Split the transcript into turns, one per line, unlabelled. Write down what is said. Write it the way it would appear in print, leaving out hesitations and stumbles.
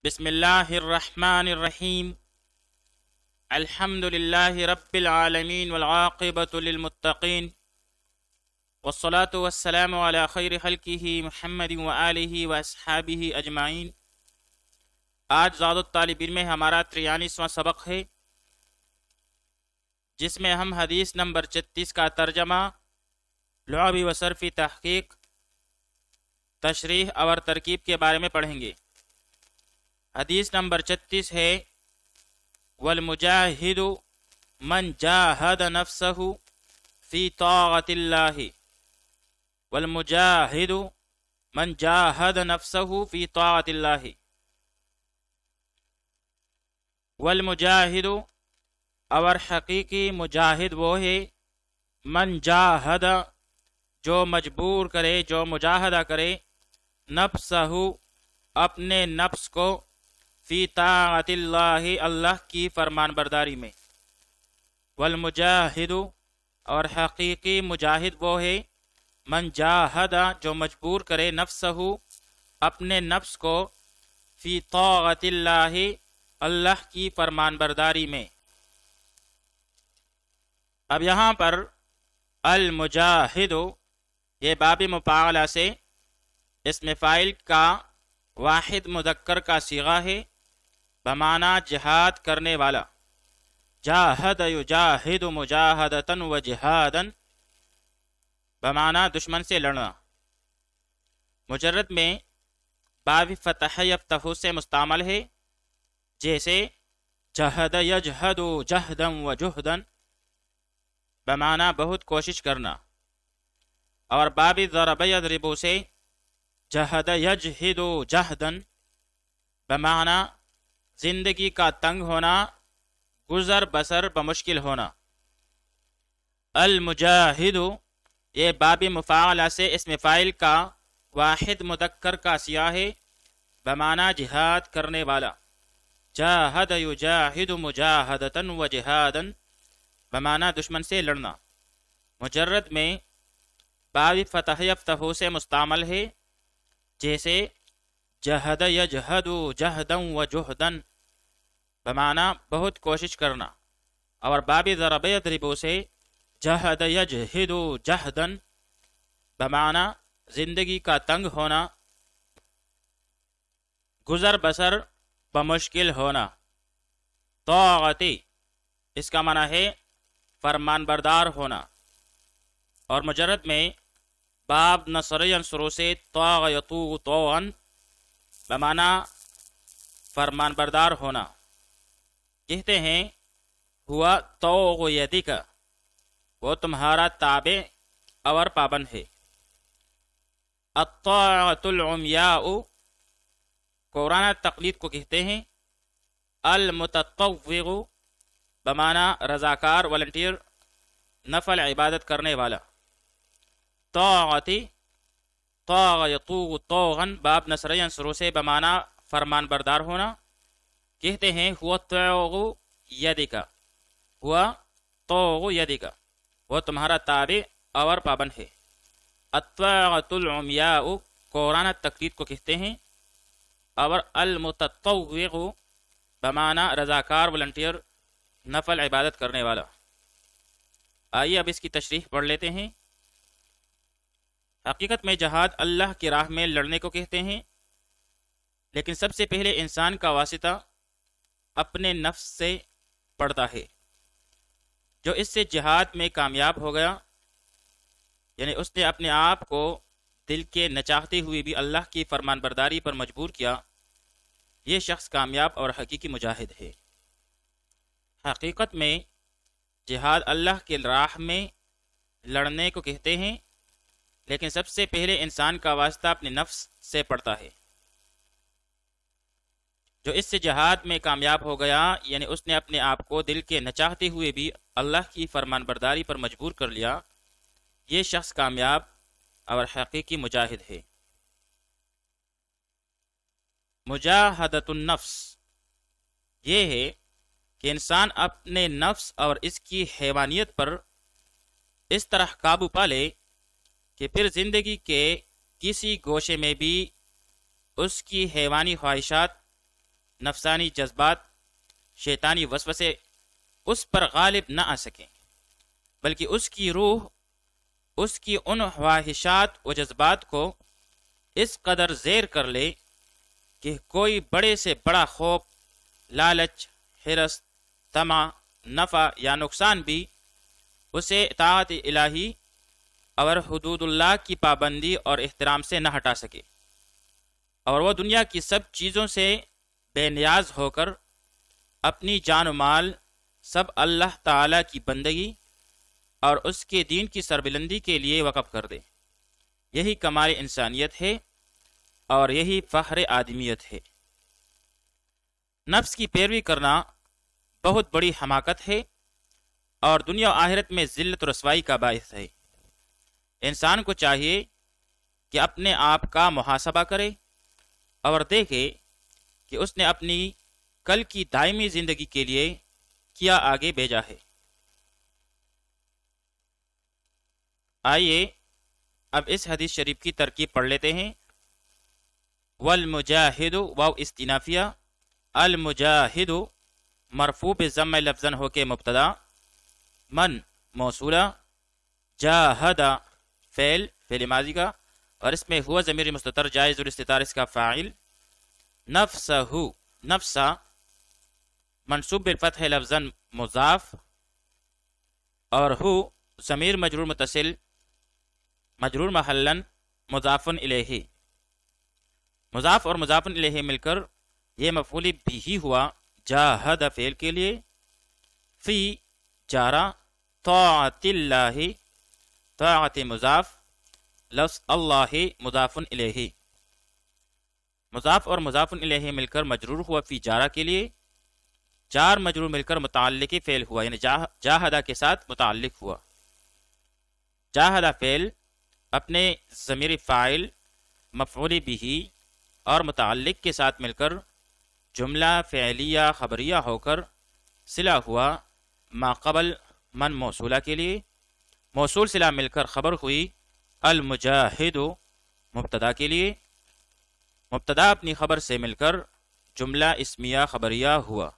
بسم اللہ الرحمن الرحیم الحمد للہ رب العالمین والعاقبۃ للمتقین والصلاة والسلام علی خیر خلقہ محمد وآلہ واصحابہ اجمعین۔ آج زاد الطالب علم میں ہمارا 43واں سبق ہے، جس میں ہم حدیث نمبر 36 کا ترجمہ، لعب و صرف تحقیق، تشریح اور ترکیب کے بارے میں پڑھیں گے۔ حدیث نمبر 36 ہے، والمجاہد من جاہد نفسہ فی طاعت اللہ، والمجاہد من جاہد نفسہ فی طاعت اللہ، والمجاہد اور حقیقی مجاہد وہ ہے، من جاہد جو مجبور کرے، جو مجاہدہ کرے، نفسہ اپنے نفس کو، فی طاعت اللہ اللہ کی فرمان برداری میں، والمجاہد اور حقیقی مجاہد وہ ہے، من جاہد جو مجبور کرے، نفسہ اپنے نفس کو، فی طاعت اللہ اللہ کی فرمان برداری میں۔ اب یہاں پر المجاہد یہ باب مفاعلہ سے اسم فاعل کا واحد مذکر کا صیغہ ہے، بمعنی جہاد کرنے والا، جاہد یجاہد مجاہدتا و جہادا، بمعنی دشمن سے لڑنا۔ مجرد میں باب فتح یفتح سے مستعمل ہے، جیسے جہد یجہد جہدا و جہدا، بمعنی بہت کوشش کرنا، اور باب ضرب یضرب سے جہد یجہد جہدا، بمعنی زندگی کا تنگ ہونا، گزر بسر بمشکل ہونا۔ المجاہد یہ باب مفاعلہ سے اسم فاعل کا واحد مذکر کا صیغہ ہے، بمعنی جہاد کرنے والا، جاہد یجاہد مجاہدتا و جہادا، بمعنی دشمن سے لڑنا۔ مجرد میں باب فتح یفتح سے مستعمل ہے، جیسے جہد یجہد جہدا و جہدا، بمعنی بہت کوشش کرنا، اور باب ضرب یضرب سے جہد یجہد جہدا، بمعنی زندگی کا تنگ ہونا، گزر بسر بمشکل ہونا۔ طاعتی اس کا معنی ہے فرمان بردار ہونا، اور مجرد میں باب نصر ینصر سے طاغ یطوغ طوعا، بمعنی فرمان بردار ہونا۔ کہتے ہیں ہوا طوغ یدک، وہ تمہارا تابع اور پابند ہے۔ الطاعۃ العمیاء قرآن تقلید کو کہتے ہیں۔ المتطوع بمعنی رضاکار، والنٹیئر، نفل عبادت کرنے والا۔ طاعتی طاغ یطوغ طوغا، باب نصر ینصر سے بمعنی فرمان بردار ہونا۔ کہتے ہیں ہوا طوغ یدک، ہوا طوغ یدک، وہ تمہارا تابع اور پابند ہے۔ الطاعۃ العمیاء قرآن تقلید کو کہتے ہیں، اور المتطوع بمعنی رضاکار، والنٹیئر، نفل عبادت کرنے والا۔ آئیے اب اس کی تشریح پڑھ لیتے ہیں۔ حقیقت میں جہاد اللہ کی راہ میں لڑنے کو کہتے ہیں، لیکن سب سے پہلے انسان کا واسطہ اپنے نفس سے پڑتا ہے۔ جو اس سے جہاد میں کامیاب ہو گیا، یعنی اس نے اپنے آپ کو دل کے نہ چاہتے ہوئے بھی اللہ کی فرمان برداری پر مجبور کیا، یہ شخص کامیاب اور حقیقی مجاہد ہے۔ حقیقت میں جہاد اللہ کی راہ میں لڑنے کو کہتے ہیں، لیکن سب سے پہلے انسان کا واسطہ اپنے نفس سے پڑتا ہے۔ جو اس سے جہاد میں کامیاب ہو گیا، یعنی اس نے اپنے آپ کو دل کے نہ چاہتے ہوئے بھی اللہ کی فرمان برداری پر مجبور کر لیا، یہ شخص کامیاب اور حقیقی مجاہد ہے۔ مجاہدۃ النفس یہ ہے کہ انسان اپنے نفس اور اس کی حیوانیت پر اس طرح قابو پا لے کہ پھر زندگی کے کسی گوشے میں بھی اس کی حیوانی خواہشات نفسانی جذبات، شیطانی وسوسے اس پر غالب نہ آ سکیں، بلکہ اس کی روح اس کی ان خواہشات و جذبات کو اس قدر زیر کر لے کہ کوئی بڑے سے بڑا خوف، لالچ، حرص، طمع، نفع یا نقصان بھی اسے اطاعت الہی اور حدود اللہ کی پابندی اور احترام سے نہ ہٹا سکے، اور وہ دنیا کی سب چیزوں سے بے نیاز ہو کر اپنی جان و مال سب اللہ تعالیٰ کی بندگی اور اس کے دین کی سربلندی کے لیے وقف کر دے۔ یہی کمال انسانیت ہے اور یہی فخر آدمیت ہے۔ نفس کی پیروی کرنا بہت بڑی حماقت ہے اور دنیا و آخرت میں ذلت و رسوائی کا باعث ہے۔ انسان کو چاہیے کہ اپنے آپ کا محاسبہ کرے اور دیکھے کہ اس نے اپنی کل کی دائمی زندگی کے لیے کیا آگے بھیجا ہے۔ آئیے اب اس حدیث شریف کی ترکیب پڑھ لیتے ہیں۔ والمجاہد واو استنافیہ، المجاہد مرفوع بضم لفظاً ہو کے مبتدا، من موصولہ، جاہد فعل ماضی کا، اور اس میں ہوا ضمیر مستتر جائز الاستتار اس کا فاعل، نفسہ نفسہ منصوب بالفتح لفظاً مضاف، اور ہو ضمیر مجرور متصل مجرور محلاً مضاف الیہ، مضاف اور مضاف الیہ مل کر یہ مفعول بھی ہوا جاہد فعل کے لیے، فی جارہ، طاعت اللہ طاعت مضاف، لفظ اللہ مضاف الیہ، مضاف اور مضاف الیہ مل کر مجرور ہوا فی جارہ کے لیے، جار مجرور مل کر متعلق فعل ہوا، یعنی جاہدہ کے ساتھ متعلق ہوا۔ جاہدہ فعل اپنے ضمیر فاعل، مفعول بھی اور متعلق کے ساتھ مل کر جملہ فعلیہ خبریہ ہو کر صلہ ہوا ما قبل من موصولہ کے لیے، موصول صلہ مل کر خبر ہوئی المجاہد مبتدا کے لیے، مبتدا اپنی خبر سے مل کر جملہ اسمیہ خبریہ ہوا۔